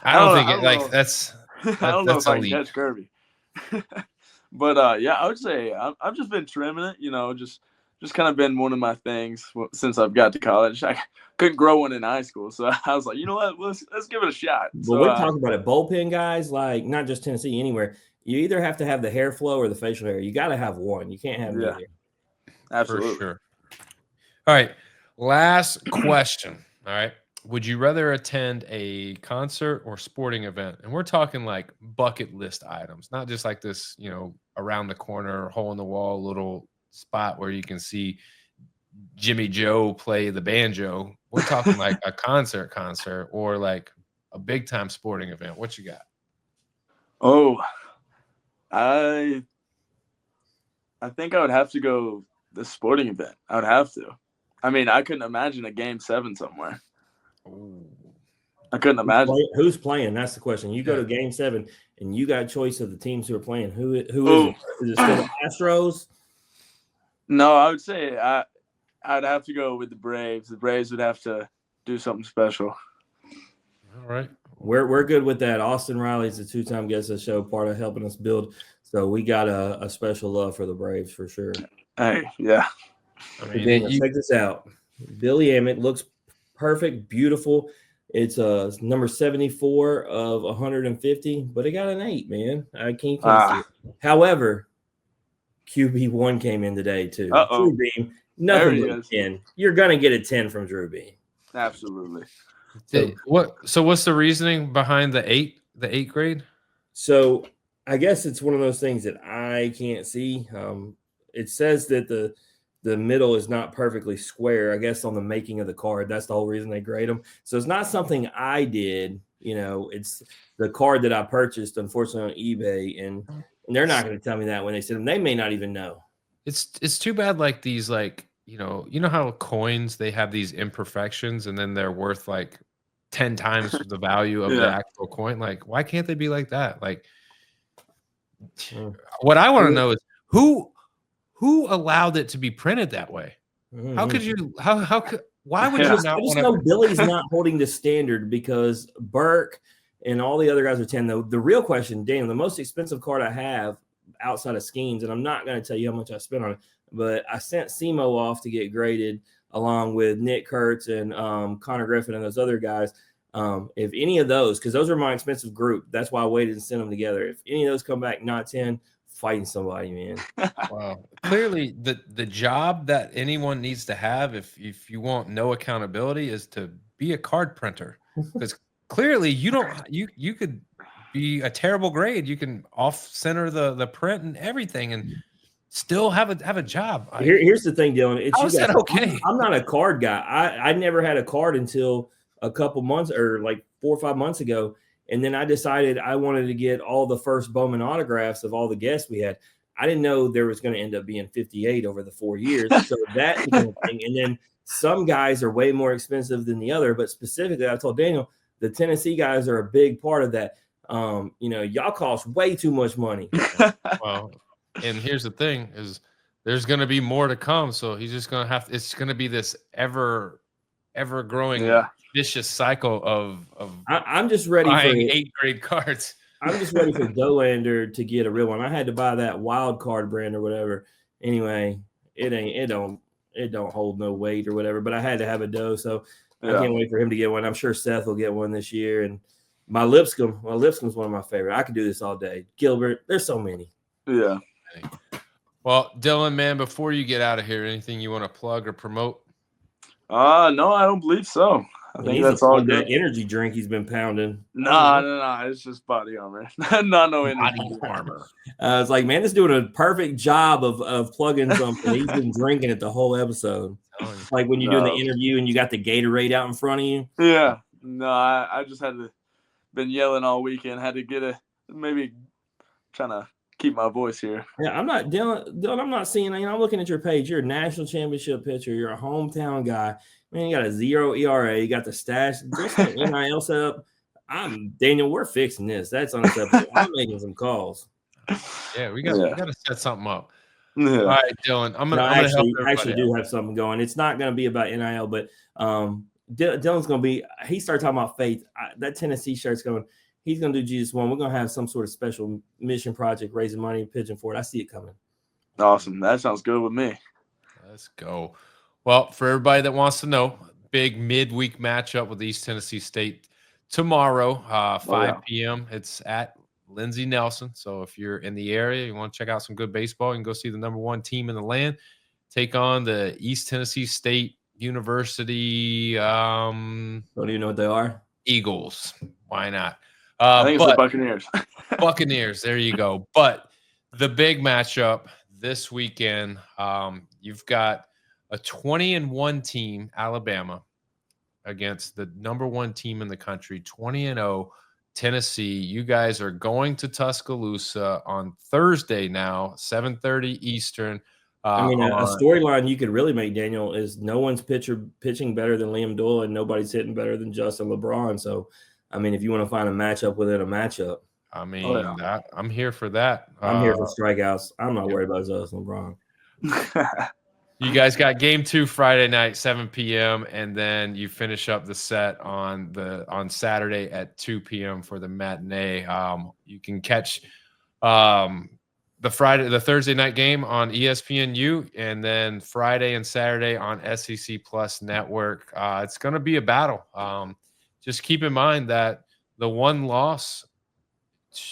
I don't think I it don't like know. that's I don't know that's if I can elite. catch Kirby. But yeah, I would say I've just been trimming it, just kind of been one of my things since I've got to college. I couldn't grow one in high school, so I was like, you know what, let's give it a shot. But So we talk about it. Bullpen guys, like not just Tennessee, anywhere. You either have to have the hair flow or the facial hair. You got to have one. You can't have yeah, neither. absolutely. For sure. All right. Last question. All right. Would you rather attend a concert or sporting event? And we're talking like bucket list items, not just like this, around the corner, hole in the wall, little spot where you can see Jimmy Joe play the banjo. We're talking like a concert or like a big time sporting event. What you got? Oh, I think I would have to go the sporting event. I would have to. I mean, I couldn't imagine a Game 7 somewhere. Ooh. I couldn't imagine. Who's playing? That's the question. You go to Game 7 and you got a choice of the teams who are playing. Who is it? Is it still the Astros? No, I would say I'd have to go with the Braves. The Braves would have to do something special. All right. We're good with that. Austin Riley's a two-time guest of the show, part of helping us build. So we got a special love for the Braves for sure. Hey, yeah. I mean, Daniel, check this out. Billy Emmett looks perfect, beautiful. It's number 74 of 150, but it got an 8, man. I can't see it. However, QB1 came in today too. Drew Beam, nothing but 10. You're gonna get a 10 from Drew Beam. Absolutely. So what's the reasoning behind the 8 grade? So I guess it's one of those things that I can't see. It says that the middle is not perfectly square, I guess, on the making of the card. That's the whole reason they grade them. So it's not something I did. It's the card that I purchased, unfortunately, on eBay, and they're not going to tell me that when they send them. They may not even know. It's too bad. Like these, like you know how coins, they have these imperfections, and then they're worth like 10 times the value of the actual coin. Like, why can't they be like that? Like, what I want to know is who allowed it to be printed that way? How could you? Why would you not? I just know Billy's not holding the standard because Burke and all the other guys are 10. Though the real question, Daniel, the most expensive card I have outside of Schemes, and I'm not going to tell you how much I spent on it, but I sent Simo off to get graded along with Nick Kurtz and Connor Griffin and those other guys. If any of those, because those are my expensive group, that's why I waited and sent them together. If any of those come back not 10, fighting somebody, man. Wow. Clearly, the job that anyone needs to have, if you want no accountability, is to be a card printer. Because clearly, you could be a terrible grade. You can off center the print and everything, and still have a job. Here's the thing, Dylan. It's how is that okay? I'm not a card guy. I never had a card until a couple months or like 4 or 5 months ago. And then I decided I wanted to get all the first Bowman autographs of all the guests we had. I didn't know there was going to end up being 58 over the 4 years. So that became a thing. And then some guys are way more expensive than the other. But specifically, I told Daniel, the Tennessee guys are a big part of that. Y'all cost way too much money. Well, and here's the thing is there's going to be more to come. So he's just going to have – it's going to be this ever growing vicious cycle of I'm just ready buying for 8 grade cards. I'm just ready for Dolander to get a real one. I had to buy that wild card brand or whatever. Anyway, it don't hold no weight or whatever, but I had to have a Doe, so I can't wait for him to get one. I'm sure Seth will get one this year. And my Lipscomb's one of my favorite. I could do this all day. Gilbert, there's so many. Yeah. Well, Dylan, man, before you get out of here, anything you want to plug or promote? No, I don't believe so. I think that's all good. That energy drink he's been pounding. No. It's just body armor. Not no energy. Body armor. It's like, man, it's doing a perfect job of plugging something. He's been drinking it the whole episode. Like when you're doing the interview and you got the Gatorade out in front of you. Yeah. No, I just been yelling all weekend. Had to get maybe trying to keep my voice here. Yeah, I'm not Dylan. I'm not seeing. I'm looking at your page. You're a national championship pitcher. You're a hometown guy. Man, you got a 0 ERA. You got the stash. Just an NIL setup. Daniel, we're fixing this. That's unacceptable. I'm making some calls. Yeah, we got to set something up. Yeah. All right, Dylan. I'm gonna help everybody actually do have something going. It's not going to be about NIL, but Dylan's going to be. He started talking about faith. That Tennessee shirt's going. He's going to do Jesus One. We're going to have some sort of special mission project, raising money, Pigeon Forward. I see it coming. Awesome. That sounds good with me. Let's go. Well, for everybody that wants to know, big midweek matchup with East Tennessee State tomorrow, 5 p.m. It's at Lindsey Nelson. So if you're in the area, you want to check out some good baseball, you can go see the number 1 team in the land take on the East Tennessee State University. Don't even know what they are. Eagles. Why not? I think it's the Buccaneers. Buccaneers. There you go. But the big matchup this weekend, you've got a 20-1 team, Alabama, against the number 1 team in the country, 20-0, Tennessee. You guys are going to Tuscaloosa on Thursday now, 7:30 Eastern. I mean, a storyline you could really make, Daniel, is no one's pitching better than Liam Doyle, and nobody's hitting better than Justin LeBron. So, I mean, if you want to find a matchup within a matchup, I mean, I'm here for that. I'm here for strikeouts. I'm not worried about Justin LeBron. You guys got game 2 Friday night, 7 p.m., and then you finish up the set on Saturday at 2 p.m. for the matinee. You can catch the Thursday night game on ESPNU, and then Friday and Saturday on SEC Plus Network. It's going to be a battle. Just keep in mind that the one loss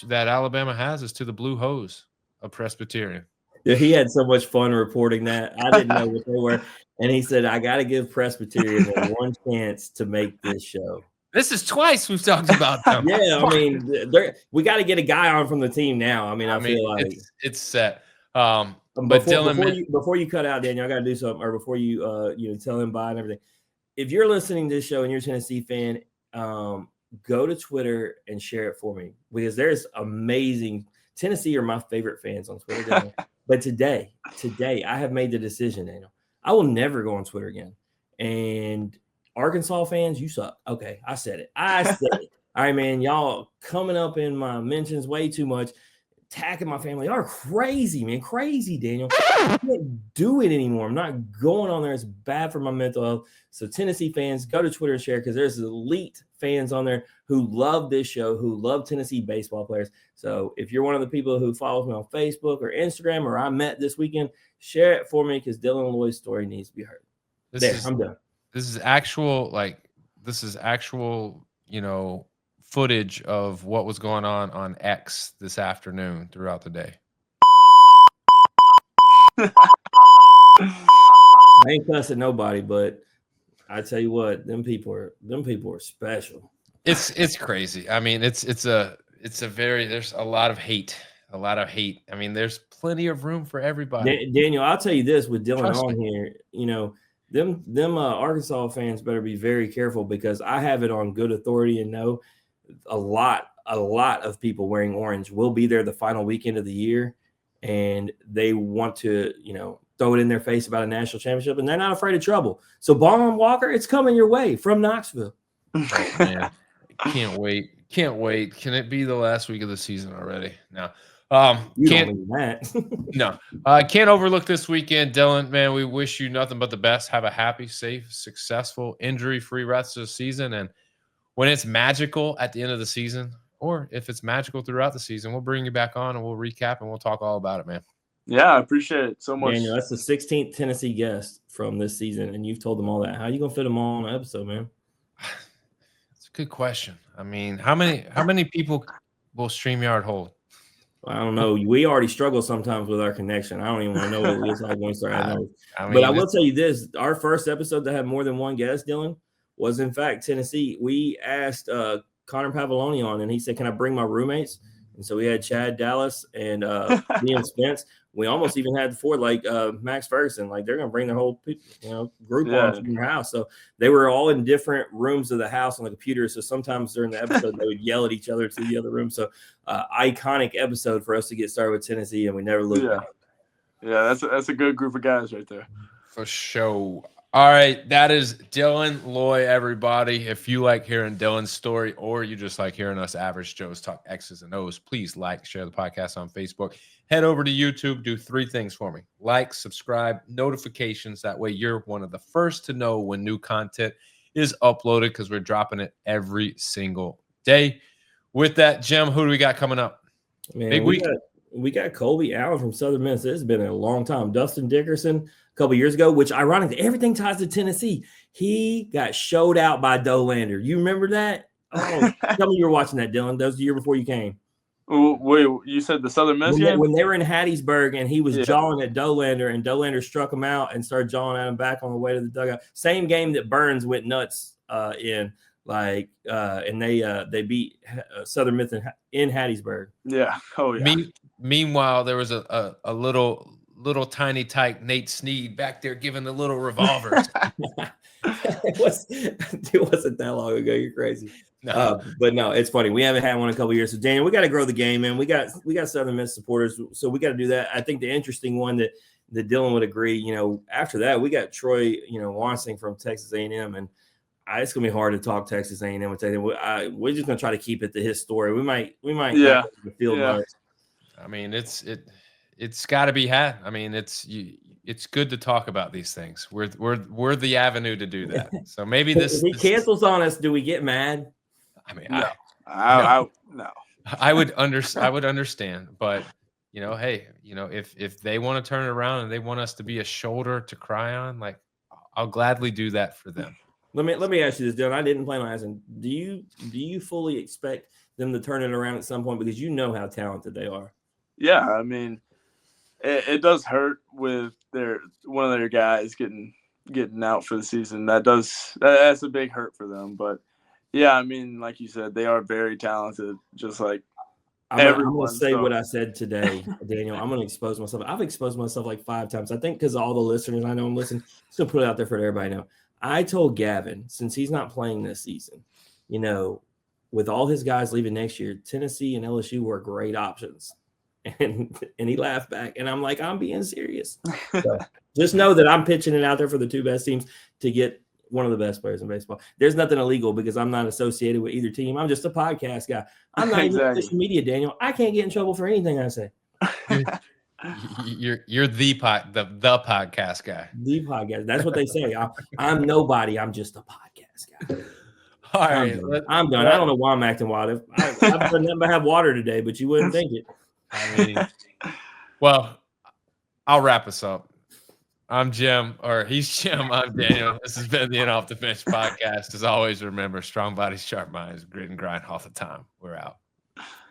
that Alabama has is to the Blue Hose of Presbyterian. Yeah, he had so much fun reporting that. I didn't know what they were. And he said, I got to give Presbyterian one chance to make this show. This is twice we've talked about them. Yeah, I mean, we got to get a guy on from the team now. I mean, I feel like it's set. But Dylan, before you cut out, Daniel, I got to do something, or before you tell him bye and everything. If you're listening to this show and you're a Tennessee fan, go to Twitter and share it for me, because there's amazing. Tennessee are my favorite fans on Twitter. But today I have made the decision, Daniel. I will never go on Twitter again. And Arkansas fans, you suck. Okay, I said it. All right, man, y'all coming up in my mentions way too much, attacking my family. Y'all are crazy, man. Crazy, Daniel. I can't do it anymore. I'm not going on there. It's bad for my mental health. So Tennessee fans, go to Twitter and share, because there's elite fans on there who love this show, who love Tennessee baseball players. So if you're one of the people who follows me on Facebook or Instagram, or I met this weekend, share it for me, because Dylan Lloyd's story needs to be heard. I'm done. This is actual, footage of what was going on X this afternoon throughout the day. I ain't cussing nobody, but I tell you what, them people are special. It's crazy. I mean, there's a lot of hate. I mean, there's plenty of room for everybody. Daniel, I'll tell you this, with Dylan on here, them Arkansas fans better be very careful, because I have it on good authority and know a lot of people wearing orange will be there the final weekend of the year, and they want to, throw it in their face about a national championship, and they're not afraid of trouble. So Ballin Walker, it's coming your way from Knoxville. Oh, man. Can't wait. Can it be the last week of the season already? No. Can't overlook this weekend, Dylan. Man, we wish you nothing but the best. Have a happy, safe, successful, injury-free rest of the season. And when it's magical at the end of the season, or if it's magical throughout the season, we'll bring you back on and we'll recap and we'll talk all about it, man. Yeah, I appreciate it so much. Daniel, that's the 16th Tennessee guest from this season, and you've told them all that. How are you gonna fit them all on an episode, man? It's a good question. I mean, how many people will StreamYard hold? I don't know. We already struggle sometimes with our connection. I don't even want to know what it looks like when we start having those. But I will tell you this: our first episode that had more than one guest, Dylan, was in fact Tennessee. We asked Connor Pavoloni on, and he said, "Can I bring my roommates?" And so we had Chad Dallas and Liam Spence. We almost even had Ford, Max Ferguson. Like, they're going to bring their whole group on from your house. So they were all in different rooms of the house on the computer. So sometimes during the episode, they would yell at each other to the other room. So iconic episode for us to get started with Tennessee, and we never looked back. Yeah, that's a good group of guys right there. For sure. All right, that is Dylan Loy, everybody. If you like hearing Dylan's story or you just like hearing us average Joes talk X's and O's, please like, share the podcast on Facebook. Head over to YouTube. Do 3 things for me. Like, subscribe, notifications. That way you're one of the first to know when new content is uploaded because we're dropping it every single day. With that, Jim, who do we got coming up? Man, Big week. We got Colby Allen from Southern Miss. It's been a long time. Dustin Dickerson a couple years ago, which ironically, everything ties to Tennessee. He got showed out by Dolander. You remember that? Oh, tell me you were watching that, Dylan. That was the year before you came. Wait, you said the Southern Miss game? When they were in Hattiesburg and he was jawing at Dolander and Dolander struck him out and started jawing at him back on the way to the dugout. Same game that Burns went nuts in. And they beat Southern Miss in Hattiesburg. Yeah. Oh yeah. Meanwhile, there was a little tiny tyke Nate Snead back there giving the little revolvers. It wasn't that long ago. You're crazy. No. But no, it's funny. We haven't had one in a couple of years. So Daniel, we got to grow the game, man. We got Southern Miss supporters, so we got to do that. I think the interesting one that Dylan would agree. After that, we got Troy, Wansing from Texas A&M, and it's gonna be hard to talk Texas A&M and say that we're just gonna try to keep it to his story. We might yeah the field notes. I mean, it's got to be had. I mean, it's good to talk about these things. We're the avenue to do that. So maybe if he cancels on us, do we get mad? I mean, no. No. I would understand, but hey, if they want to turn it around and they want us to be a shoulder to cry on, like I'll gladly do that for them. Let me ask you this, Dylan. I didn't plan on asking. Do you fully expect them to turn it around at some point because you know how talented they are? Yeah, I mean, it does hurt with one of their guys getting out for the season. That's a big hurt for them. But yeah, I mean, like you said, they are very talented, just like I'm going to say what I said today, Daniel. I'm going to expose myself. I've exposed myself like 5 times. I think because all the listeners I know I'm listening, so put it out there for everybody to know. I told Gavin, since he's not playing this season, with all his guys leaving next year, Tennessee and LSU were great options. And he laughed back. And I'm like, I'm being serious. So just know that I'm pitching it out there for the 2 best teams to get one of the best players in baseball. There's nothing illegal because I'm not associated with either team. I'm just a podcast guy. I'm not even social media, Daniel. I can't get in trouble for anything I say. You're the podcast guy. The podcast. That's what they say. I'm nobody. I'm just a podcast guy. All right, I'm done. I don't know why I'm acting wild. I've done nothing but have water today, but you wouldn't think it. I mean, well, I'll wrap us up. I'm Jim, or he's Jim. I'm Daniel. This has been the Off the Bench podcast. As always, remember, strong bodies, sharp minds, grit and grind all the time. We're out.